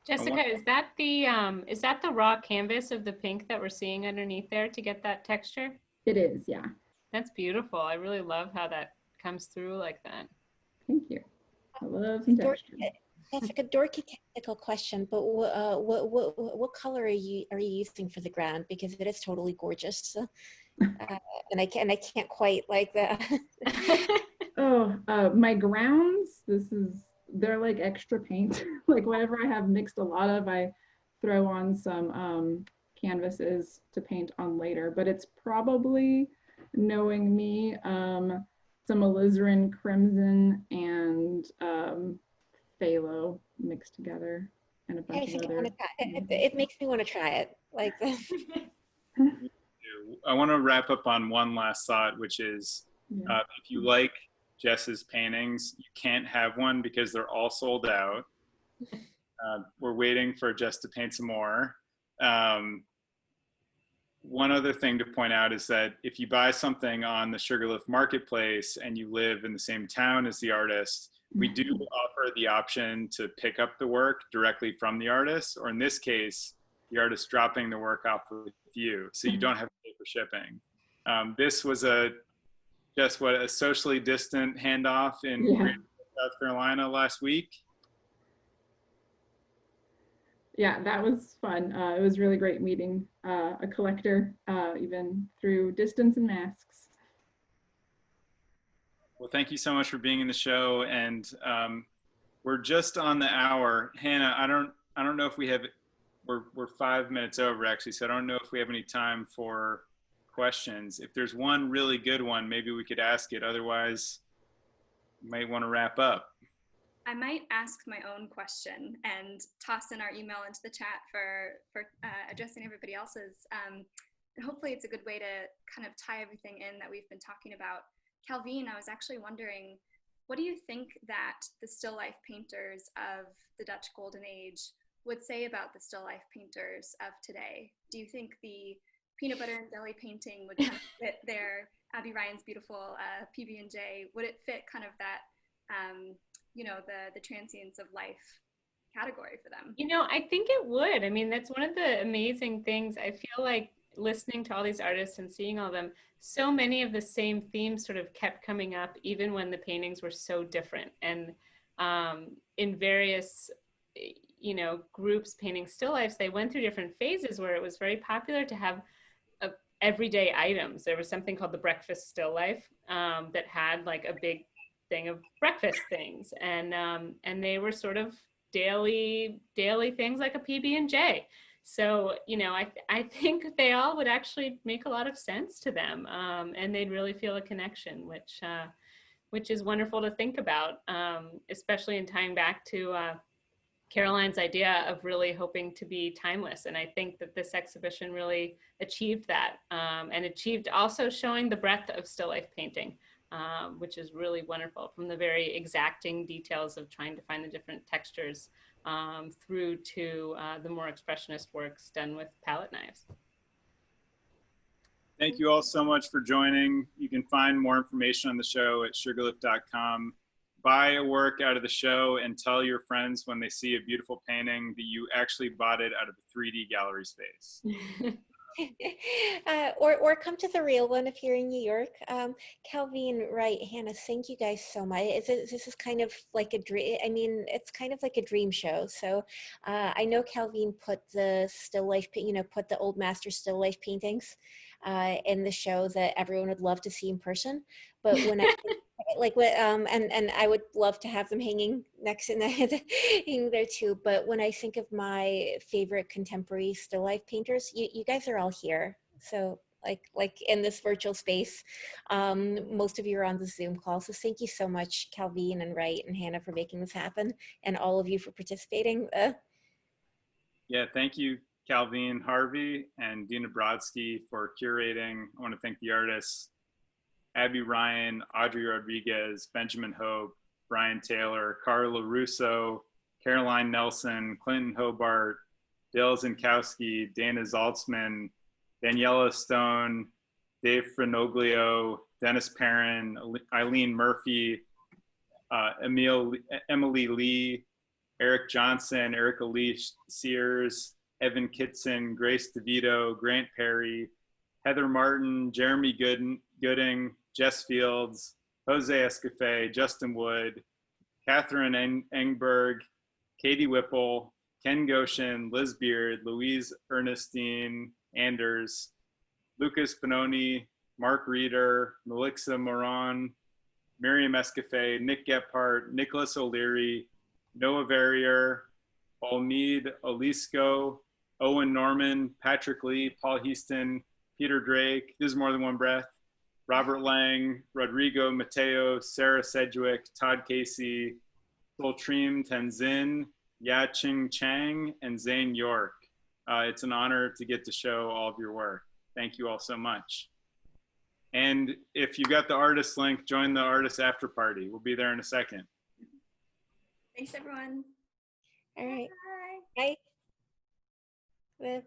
Jessica, is that the raw canvas of the pink that we're seeing underneath there to get that texture? It is, yeah. That's beautiful. I really love how that comes through like that. Thank you. I love some texture. Jessica, dorky technical question, but what color are you using for the ground? Because it is totally gorgeous, and I can't quite like that. My grounds. They're like extra paint. Like whatever I have mixed a lot of, I throw on some canvases to paint on later. But it's probably, knowing me, some alizarin crimson and phthalo mixed together, and a bunch of other. It makes me want to try it. Like I want to wrap up on one last thought, which is if you like Jess's paintings, you can't have one because they're all sold out. We're waiting for Jess to paint some more. One other thing to point out is that if you buy something on the Sugarloaf Marketplace and you live in the same town as the artist, we do offer the option to pick up the work directly from the artist, or in this case, the artist dropping the work off with you, so you don't have to pay for shipping. This was a socially distant handoff in South Carolina last week. Yeah, that was fun. It was really great meeting a collector, even through distance and masks. Well, thank you so much for being in the show, and we're just on the hour. Hannah, I don't know if we have. We're 5 minutes over actually, so I don't know if we have any time for questions. If there's one really good one, maybe we could ask it. Otherwise, you might want to wrap up. I might ask my own question and toss in our email into the chat for addressing everybody else's. And hopefully it's a good way to kind of tie everything in that we've been talking about. Calvin, I was actually wondering, what do you think that the still life painters of the Dutch Golden Age would say about the still life painters of today? Do you think the peanut butter and jelly painting would kind of fit their Abby Ryan's beautiful PB&J? Would it fit kind of that, the transience of life category for them? I think it would. I mean, that's one of the amazing things. I feel like listening to all these artists and seeing all of them, so many of the same themes sort of kept coming up, even when the paintings were so different. And in various, groups painting still lifes, they went through different phases where it was very popular to have everyday items. There was something called the breakfast still life that had like a big thing of breakfast things, and they were sort of daily things like a PB&J. So I think they all would actually make a lot of sense to them, and they'd really feel a connection, which is wonderful to think about, especially in tying back to Caroline's idea of really hoping to be timeless. And I think that this exhibition really achieved that, and achieved also showing the breadth of still life painting, which is really wonderful, from the very exacting details of trying to find the different textures through to the more expressionist works done with palette knives. Thank you all so much for joining. You can find more information on the show at sugarloaf.com. Buy a work out of the show and tell your friends when they see a beautiful painting that you actually bought it out of a 3D gallery space. Or come to the real one if you're in New York. Calvin, Wright, Hannah, thank you guys so much. This is kind of like a dream. I mean, it's kind of like a dream show. So I know Calvin put the still life, put the old master still life paintings in the show that everyone would love to see in person. But when I like what and I would love to have them hanging next in hanging there too. But when I think of my favorite contemporary still life painters, you guys are all here. So like in this virtual space, most of you are on the Zoom call. So thank you so much, Calvin and Wright and Hannah, for making this happen, and all of you for participating. Yeah, thank you, Calvin Harvey and Dina Brodsky, for curating. I want to thank the artists, Abby Ryan, Audrey Rodriguez, Benjamin Hope, Brian Taylor, Carla Russo, Caroline Nelson, Clinton Hobart, Dale Zinkowski, Dana Zaltzman, Daniela Stone, Dave Franoglio, Dennis Perrin, Eileen Murphy, Emily Lee, Eric Johnson, Erica Lee Sears, Evan Kitson, Grace DeVito, Grant Perry, Heather Martin, Jeremy Gooding, Jess Fields, Jose Escafé, Justin Wood, Catherine Engberg, Katie Whipple, Ken Goshen, Liz Beard, Louise Ernestine Anders, Lucas Benoni, Mark Reeder, Melixa Moran, Miriam Escafé, Nick Gephardt, Nicholas O'Leary, Noah Verrier, Olmeed Olisco, Owen Norman, Patrick Lee, Paul Heaston, Peter Drake, there's more than one breath, Robert Lang, Rodrigo Mateo, Sarah Sedgwick, Todd Casey, Soltreem Tenzin, Ya-Ching Chang, and Zane York. It's an honor to get to show all of your work. Thank you all so much. And if you got the artist link, join the artist after party. We'll be there in a second. Thanks, everyone. All right. Bye. Bye.